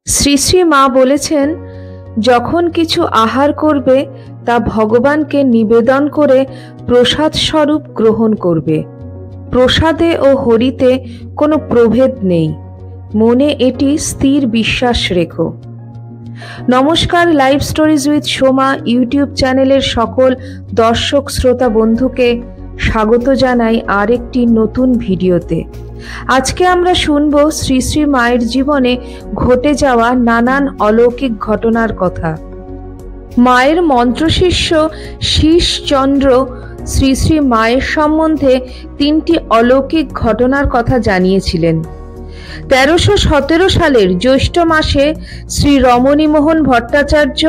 শ্রী শ্রী মা বলেছেন, যখন কিছু আহার করবে তা ভগবানকে নিবেদন করে প্রসাদ স্বরূপ গ্রহণ করবে। প্রসাদে ও হরিতে কোনো প্রভেদ নেই, মনে এটি স্থির বিশ্বাস রেখো। নমস্কার, live stories with Soma YouTube চ্যানেলের সকল দর্শক শ্রোতা বন্ধুকে স্বাগত জানাই আরেকটি নতুন ভিডিওতে। আজকে আমরা শুনব শ্রী শ্রী মায়ের জীবনে ঘটে যাওয়া নানান অলৌকিক ঘটনার কথা। মায়ের মন্ত্রশিষ্য শীষচন্দ্র শ্রী শ্রী মায়ের সম্বন্ধে 3টি অলৌকিক ঘটনার কথা জানিয়েছিলেন। 1317 সালের জ্যৈষ্ঠ মাসে শ্রী রমণীমোহন ভট্টাচার্য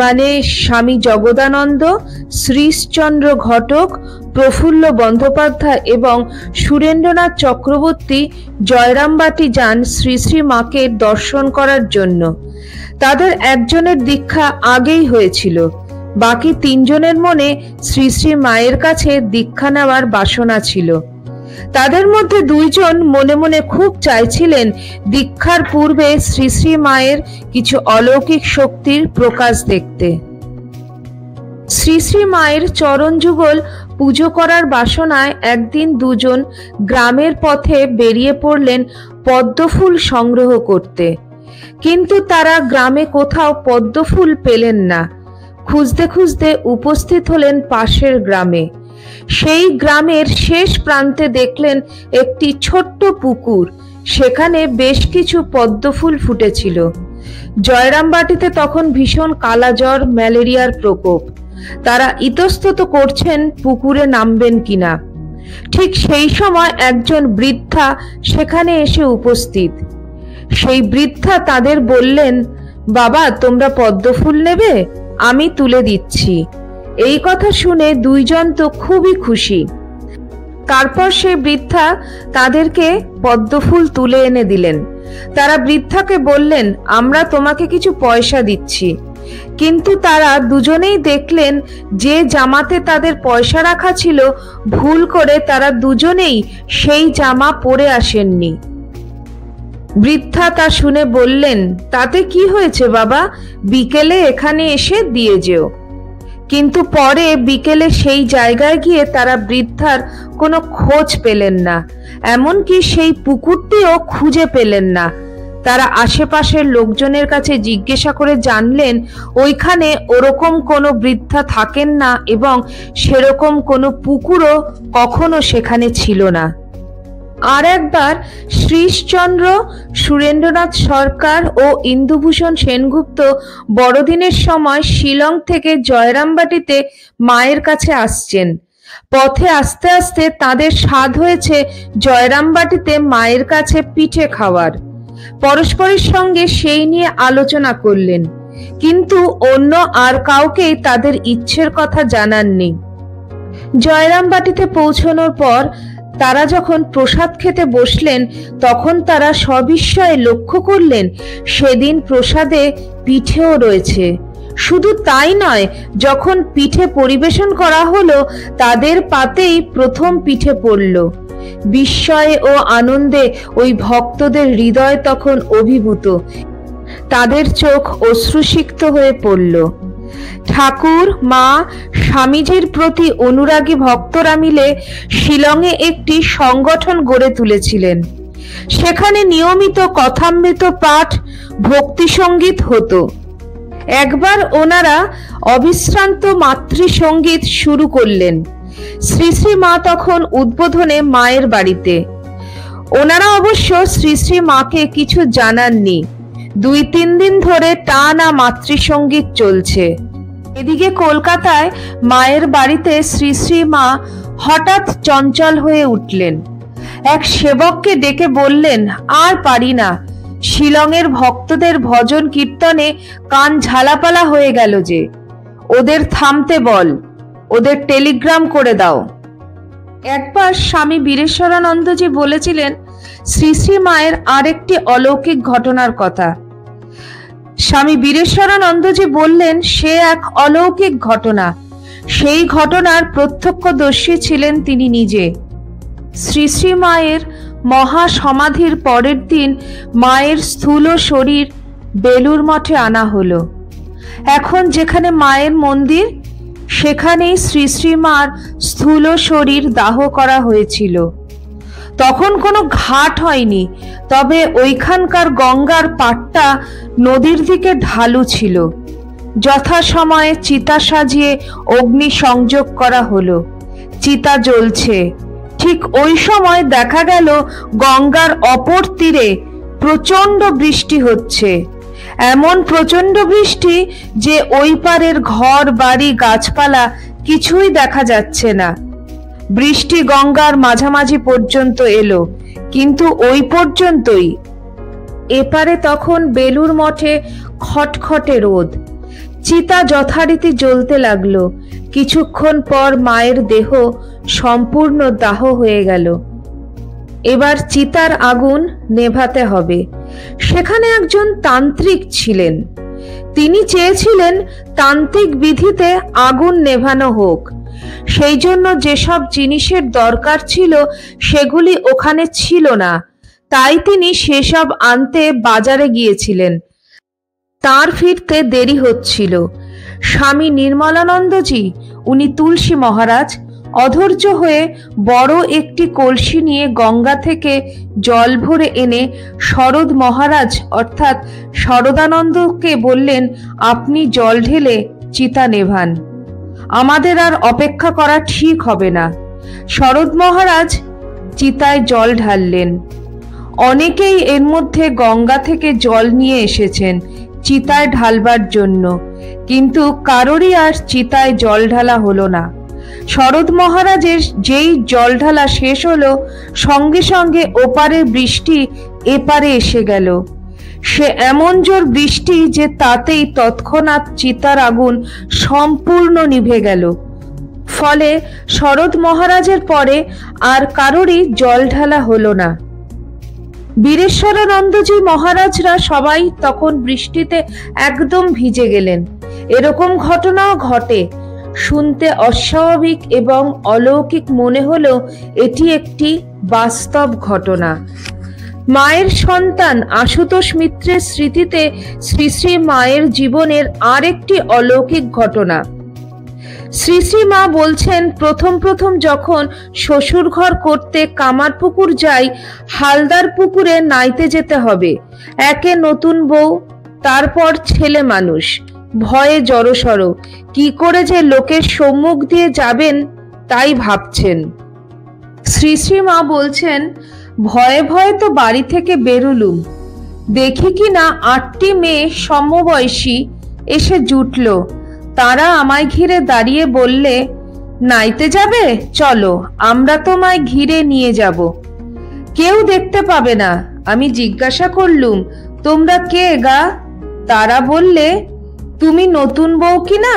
মানে স্বামী জগদানন্দ, শ্রীশচন্দ্র ঘটক, প্রফুল্ল বন্দ্যোপাধ্যায় এবং সুরেন্দ্রনাথ চক্রবর্তী জয়রামবাটি যান শ্রী শ্রী মাকে দর্শন করার জন্য। তাদের একজনের দীক্ষা আগেই হয়েছিল, বাকি 3 জনের মনে শ্রী শ্রী মায়ের কাছে দীক্ষা নেওয়ার বাসনা ছিল। তাদের মধ্যে 2 জন মনে মনে খুব চাইছিলেন দীক্ষার পূর্বে শ্রী শ্রী মায়ের কিছু অলৌকিক শক্তির প্রকাশ দেখতে। শ্রী শ্রী মায়ের চরণ যুগল পুজো করার বাসনায় একদিন 2 জন গ্রামের পথে বেরিয়ে পড়লেন পদ্মফুল সংগ্রহ করতে। কিন্তু তারা গ্রামে কোথাও পদ্মফুল পেলেন না। খুঁজতে খুঁজতে উপস্থিত হলেন পাশের গ্রামে। সেই গ্রামের শেষ প্রান্তে দেখলেন একটি ছোট্ট পুকুর, সেখানে বেশ কিছু পদ্মফুল ফুটেছিল। জয়রামবাটিতে তখন ভীষণ কালাজ্বর, ম্যালেরিয়ার প্রকোপ। তারা ইতস্তত করছেন পুকুরে নামবেন কিনা। ঠিক সেই সময় একজন বৃদ্ধা সেখানে এসে উপস্থিত। সেই বৃদ্ধা তাদের বললেন, বাবা, তোমরা পদ্মফুল নেবে? আমি তুলে দিচ্ছি। এই কথা শুনে 2 জন তো খুবই খুশি। তারপর সেই বৃদ্ধা তাদেরকে পদ্মফুল তুলে এনে দিলেন। তারা বৃদ্ধাকে বললেন, আমরা তোমাকে কিছু পয়সা দিচ্ছি। কিন্তু তারা দুজনেই দেখলেন যে জামাতে তাদের পয়সা রাখা ছিল, ভুল করে তারা দুজনেই সেই জামা পরে আসেননি। বৃদ্ধা তা শুনে বললেন, তাতে কি হয়েছে বাবা, বিকেলে এখানে এসে দিয়ে যেও। কিন্তু পরে বিকেলে সেই জায়গায় গিয়ে তারা বৃদ্ধার কোনো খোঁজ পেলেন না, এমনকি সেই পুকুরটিও খুঁজে পেলেন না। তারা আশেপাশের লোকজনের কাছে জিজ্ঞাসা করে জানলেন ওইখানে ওরকম কোনো বৃদ্ধা থাকেন না এবং সেরকম কোনো পুকুরও কখনো সেখানে ছিল না। আর একবার শ্রীশচন্দ্র, সুরেন্দ্রনাথ সরকার ও ইন্দুভূষণ সেনগুপ্ত বড়দিনের সময় শিলং থেকে জয়রামবাটিতে মায়ের কাছে আসছেন। পথে আস্তে আস্তে তাদের স্বাদ হয়েছে জয়রামবাটিতে মায়ের কাছে পিঠে খাওয়ার। পরস্পরের সঙ্গে সেই নিয়ে আলোচনা করলেন, কিন্তু অন্য আর কাউকেই তাদের ইচ্ছের কথা জানাননি। জয়রামবাটিতে পৌঁছানোর পর তারা যখন প্রসাদ খেতে বসলেন, তখন তারা সবিস্ময়ে লক্ষ্য করলেন সেদিন প্রসাদে পিঠেও রয়েছে। শুধু তাই নয়, যখন পিঠে পরিবেশন করা হলো তাদের পাতেই প্রথম পিঠে পড়ল। বিস্ময়ে ও আনন্দে ওই ভক্তদের হৃদয় তখন অভিভূত, তাদের চোখ অশ্রুসিক্ত হয়ে পড়ল। ঠাকুর, মা, স্বামীজির প্রতি অনুরাগী ভক্তরা মিলে শিলংয়ে একটি সংগঠন গড়ে তুলেছিলেন। সেখানে নিয়মিত কথামৃত পাঠ, ভক্তি সঙ্গীত হতো। একবার ওনারা অবিশ্রান্ত মাতৃসঙ্গীত শুরু করলেন। শ্রী শ্রী মা তখন উদ্বোধনে মায়ের বাড়িতে। ওনারা অবশ্য শ্রী শ্রী মাকে কিছু জানাননি। 2-3 দিন ধরে টানা মাতৃসঙ্গীত চলছে। এদিকে কলকাতায় মায়ের বাড়িতে শ্রী শ্রী মা হঠাৎ চঞ্চল হয়ে উঠলেন। এক সেবককে ডেকে বললেন, আর পারি না, শিলংয়ের ভক্তদের ভজন কীর্তনে কান ঝালাপালা হয়ে গেল যে, ওদের থামতে বল, ওদের টেলিগ্রাম করে দাও। একবার স্বামী বীরেশ্বরানন্দজি বলেছিলেন শ্রী শ্রী মায়ের আরেকটি অলৌকিক ঘটনার কথা। স্বামী বীরেশ্বরানন্দজি বললেন সে এক অলৌকিক ঘটনা। সেই ঘটনার প্রত্যক্ষদর্শী ছিলেন তিনি নিজে। শ্রী শ্রী মায়ের মহা সমাধির পরের দিন মায়ের স্থূল শরীর বেলুর মঠে আনা হলো। এখন যেখানে মায়ের মন্দির, সেখানেই শ্রী শ্রীমার স্থূল শরীর দাহ করা হয়েছিল। তখন কোনো ঘাট হয়নি, তবে ওইখানকার গঙ্গার পাটটা নদীর দিকে ঢালু ছিল। যথাসময়ে চিতা সাজিয়ে অগ্নি সংযোগ করা হলো। চিতা জ্বলছে। ঠিক ওই সময় দেখা গেল গঙ্গার অপর তীরে প্রচণ্ড বৃষ্টি হচ্ছে। এমন প্রচণ্ড বৃষ্টি যে ওই পারের ঘর বাড়ি গাছপালা কিছুই দেখা যাচ্ছে না। বৃষ্টি গঙ্গার মাঝামাঝি পর্যন্ত এলো, কিন্তু ওই পর্যন্তই। এপারে তখন বেলুর মঠে খটখটে রোদ। চিতা যথারীতি জ্বলতে লাগলো। কিছুক্ষণ পর মায়ের দেহ সম্পূর্ণ দাহ হয়ে গেল। এবার চিতার আগুন নেভাতে হবে। সেখানে একজন তান্ত্রিক ছিলেন। তিনি চেয়েছিলেন তান্ত্রিক বিধিতে আগুন নেভানো হোক। সেই জন্য যেসব জিনিসের দরকার ছিল সেগুলি ওখানে ছিল না, তাই তিনি সেসব আনতে বাজারে গিয়েছিলেন। তার ফিরতে দেরি হচ্ছিল। স্বামী নির্মলানন্দজি, উনি তুলসী মহারাজ, অধৈর্য হয়ে বড় একটি কলসি নিয়ে গঙ্গা থেকে জল ভরে এনে শরদ মহারাজ অর্থাৎ শরদানন্দকে বললেন, আপনি জল ঢেলে চিতা নেভান, আমাদের আর অপেক্ষা করা ঠিক হবে না। শরদ মহারাজ চিতায় জল ঢাললেন। অনেকেই এর মধ্যে গঙ্গা থেকে জল নিয়ে এসেছেন চিতায় ঢালবার জন্য, কিন্তু কারোরই আর চিতায় জল ঢালা হলো না। শরদ মহারাজের যেই জল ঢালা শেষ হলো, সঙ্গে সঙ্গে ওপারের বৃষ্টি এপারে এসে গেল। সে এমন জোর বৃষ্টি যে তাতেই তৎক্ষণাৎ চিতার আগুন সম্পূর্ণ নিভে গেল। ফলে শরদ মহারাজের পরে আর কারোরই জল ঢালা হলো না। বীরেশ্বরানন্দজি মহারাজরা সবাই তখন বৃষ্টিতে একদম ভিজে গেলেন। এরকম ঘটনাও ঘটে। শুনতে অস্বাভাবিক এবং অলৌকিক মনে হলেও এটি একটি বাস্তব ঘটনা। মায়ের সন্তান আশুতোষ মিত্রের স্মৃতিতে শ্রী শ্রী মায়ের জীবনের আরেকটি অলৌকিক ঘটনা। শ্রী শ্রী মা বলছেন, প্রথম প্রথম যখন শ্বশুর ঘর করতে কামারপুকুর যাই, হালদার পুকুরে নাইতে যেতে হবে। একে নতুন বউ, তারপর ছেলে মানুষ, ভয়ে জড়সড়, কি করে যে লোকের সম্মুখ দিয়ে যাবেন তাই ভাবছেন। শ্রী শ্রী মা বলছেন, ভয়ে ভয়ে তো বাড়ি থেকে বেরুলুম, দেখি কিনা 8টি মেয়ে সমবয়সী এসে জুটল। তারা আমায় ঘিরে দাঁড়িয়ে বললে, নাইতে যাবে, চলো, আমরা তোমায় ঘিরে নিয়ে যাব, কেউ দেখতে পাবে না। আমি জিজ্ঞাসা করলুম, তোমরা কে গা? তারা বললে, তুমি নতুন বউ কিনা?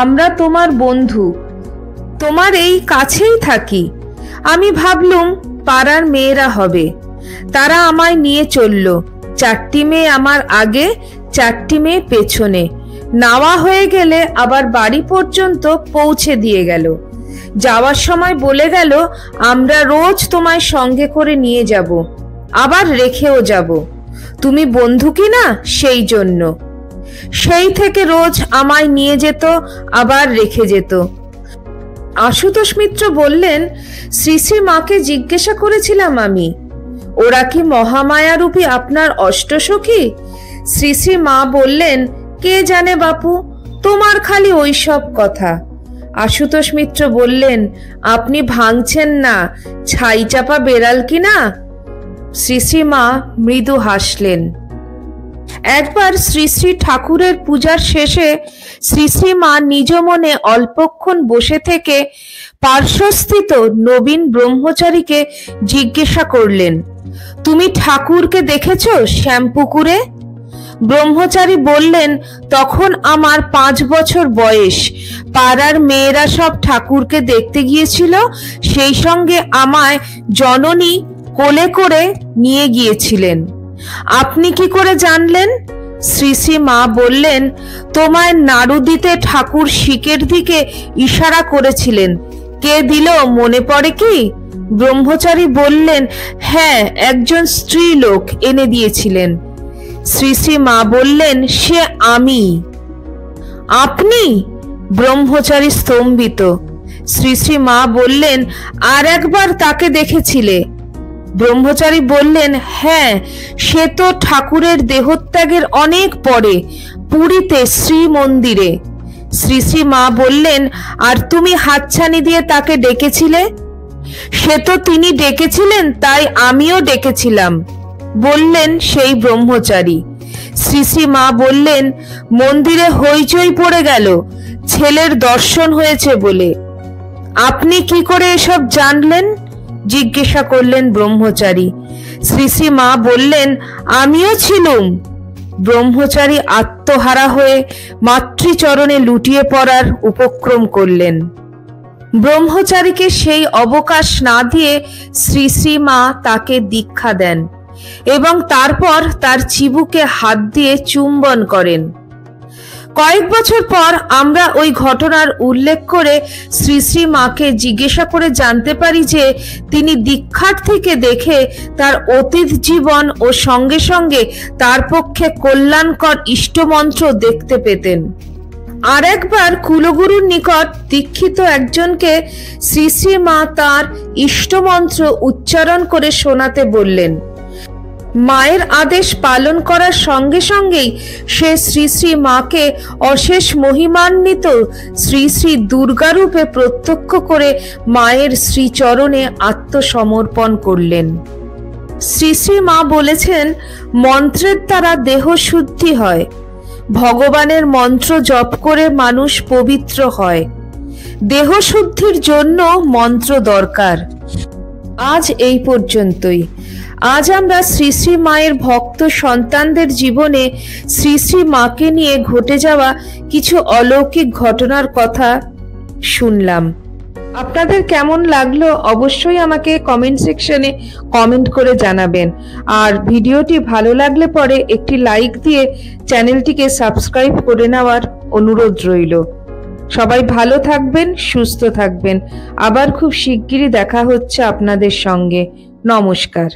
আমরা তোমার বন্ধু, তোমার এই কাছেই থাকি। আমি ভাবলুম পাড়ার মেয়েরা হবে। তারা আমায় নিয়ে চলল। 4টি মেয়ে আমার আগে, 4টি মেয়ে পেছনে। নাওয়া হয়ে গেলে আবার বাড়ি পর্যন্ত পৌঁছে দিয়ে গেল। যাওয়ার সময় বলে গেল, আমরা রোজ তোমায় সঙ্গে করে নিয়ে যাব, আবার রেখেও যাব, তুমি বন্ধু কিনা সেই জন্য। সেই থেকে রোজ আমায় নিয়ে যেত, আবার রেখে যেত। আশুতোষ মিত্র বললেন, শ্রী শ্রী মাকে জিজ্ঞাসা করেছিলাম আমি, ওরা কি মহামায়ারূপী আপনার অষ্টসখী? শ্রী শ্রী মা বললেন, কে জানে বাপু, তোমার খালি ওইসব কথা। আশুতোষ মিত্র বললেন, আপনি ভাঙছেন না, ছাই চাপা বেড়াল কিনা? শ্রী শ্রী মা মৃদু হাসলেন। একবার শ্রী শ্রী ঠাকুরের পূজার শেষে শ্রী শ্রী মা নিজ মনে অল্পক্ষণ বসে থেকে পার্শ্বস্থিত নবীন ব্রহ্মচারীকে জিজ্ঞাসা করলেন, তুমি ঠাকুরকে দেখেছো শ্যামপুকুরে? ব্রহ্মচারী বললেন, তখন আমার 5 বছর বয়স। পাড়ার মেয়েরা সব ঠাকুরকে দেখতে গিয়েছিল, সেই সঙ্গে আমায় জননী কোলে করে নিয়ে গিয়েছিলেন। আপনি কি করে জানলেন? শ্রী শ্রী মা বললেন, তোমায় নাড়ু দিতে ঠাকুর শিকের দিকে ইশারা করেছিলেন। কে দিল মনে পড়ে কি? ব্রহ্মচারী বললেন, হ্যাঁ, একজন স্ত্রী লোক এনে দিয়েছিলেন। শ্রী শ্রী মা বললেন, সে আমি। আপনি? ব্রহ্মচারী স্তম্ভিত। শ্রী শ্রী মা বললেন, আর একবার তাকে দেখেছিলে? ব্রহ্মচারী বললেন, হ্যাঁ, সে তো ঠাকুরের দেহত্যাগের অনেক পরে, পুরীতে শ্রী মন্দিরে। শ্রী শ্রী মা বললেন, আর তুমি হাতছানি দিয়ে তাকে ডেকেছিলে? সে তো তিনি ডেকেছিলেন, তাই আমিও ডেকেছিলাম, বললেন সেই ব্রহ্মচারী। শ্রী শ্রী মা বললেন, মন্দিরে হইচই পড়ে গেল ছেলের দর্শন হয়েছে বলে। আপনি কি করে এসব জানলেন? জিজ্ঞাসা করলেন ব্রহ্মচারী। শ্রী শ্রী মা বললেন, আমিও ছিলুম। ব্রহ্মচারী আত্মহারা হয়ে মাতৃচরণে লুটিয়ে পড়ার উপক্রম করলেন। ব্রহ্মচারীকে সেই অবকাশ না দিয়ে শ্রী শ্রী মা তাকে দীক্ষা দেন এবং তারপর তার চিবুকে হাত দিয়ে চুম্বন করেন। কয়েক বছর পর আমরা ওই ঘটনার উল্লেখ করে শ্রী শ্রী মাকে জিজ্ঞাসা করে জানতে পারি যে তিনি দীক্ষার্থীকে দেখে তার অতীত জীবন ও সঙ্গে সঙ্গে তার পক্ষে কল্যাণকর ইষ্টমন্ত্র দেখতে পেতেন। আর একবার কুলগুরুর নিকট দীক্ষিত একজনকে শ্রী শ্রী মা তাঁর ইষ্টমন্ত্র উচ্চারণ করে শোনাতে বললেন। মায়ের আদেশ পালন করার সঙ্গে সঙ্গেই সে শ্রী শ্রী মাকে অশেষ মহিমান্বিত শ্রী শ্রী দুর্গারূপে প্রত্যক্ষ করে মায়ের শ্রীচরণে আত্মসমর্পণ করলেন। শ্রী শ্রী মা বলেছেন, মন্ত্রের দ্বারা দেহ শুদ্ধি হয়। ভগবানের মন্ত্র জপ করে মানুষ পবিত্র হয়। দেহ শুদ্ধির জন্য মন্ত্র দরকার। আজ এই পর্যন্তই। আজ আমরা শ্রী শ্রী মায়ের ভক্ত সন্তানদের জীবনে শ্রী শ্রী মাকে নিয়ে ঘটে যাওয়া কিছু অলৌকিক ঘটনার কথা শুনলাম। আপনাদের কেমন লাগলো অবশ্যই আমাকে কমেন্ট সেকশনে কমেন্ট করে জানাবেন। আর ভিডিওটি ভালো লাগলে পরে একটি লাইক দিয়ে চ্যানেলটিকে সাবস্ক্রাইব করে নেওয়ার অনুরোধ রইল। সবাই ভালো থাকবেন, সুস্থ থাকবেন। আবার খুব শিগগিরই দেখা হচ্ছে আপনাদের সঙ্গে। নমস্কার।